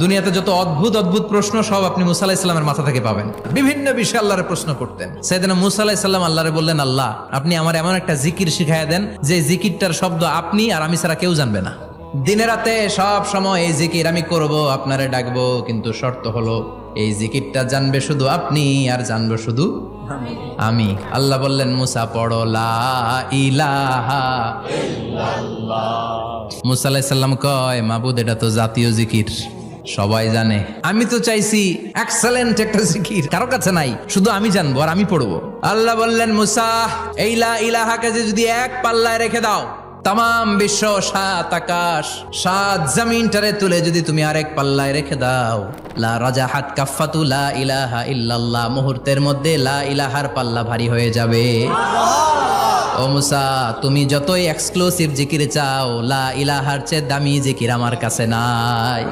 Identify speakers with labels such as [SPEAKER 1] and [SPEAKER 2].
[SPEAKER 1] দুনিয়াতে যত অদ্ভুত অদ্ভুত প্রশ্ন সব আপনি মুসা আলাইহিস সালামের মাথা থেকে পাবেন। বিভিন্ন বিষয়ে আল্লাহরে প্রশ্ন করতেন। সাইয়েদনা মুসা আলাইহিস সালাম আল্লাহরে বললেন, আল্লাহ আপনি আমার এমন একটা জিকির শিখাইয়া দেন যে জিকিরটার শব্দ আপনি আর আমি ছাড়া কেউ জানবে না। দিনে রাতে সব সময় এই জিকির আমি করব, আপনারে ডাকবো, কিন্তু শর্ত হলো এই জিকিরটা জানবে শুধু আপনি আর জানবো শুধু আমি। আল্লাহ বললেন, মুসা পড়ো লা ইলাহা ইল্লাল্লাহ। মুসা আলাইহিস সালাম কয়, মাবুদ এটা তো জাতীয় জিকির, সবাই জানে। আমি তো চাইছি এক্সেলেন্ট একটা জিকির, কারো কাছে নাই, শুধু আমি জানবো আর আমি পড়বো। আল্লাহ বললেন, মুসা এই লা ইলাহাকে যদি এক পাল্লায় রেখে দাও, তাম বিশ্ব, 7 আকাশ 7 জমিনটারে তুলে যদি তুমি আরেক পাল্লায় রেখে দাও, লা রাজাহাত কাফাতু লা ইলাহা ইল্লাল্লাহ, মুহূর্তের মধ্যে লা ইলাহার পাল্লা ভারী হয়ে যাবে। ও মুসা, তুমি যতই এক্সক্লুসিভ জিকির চাও, লা ইলাহার চেয়ে দামি জিকির আমার কাছে নাই।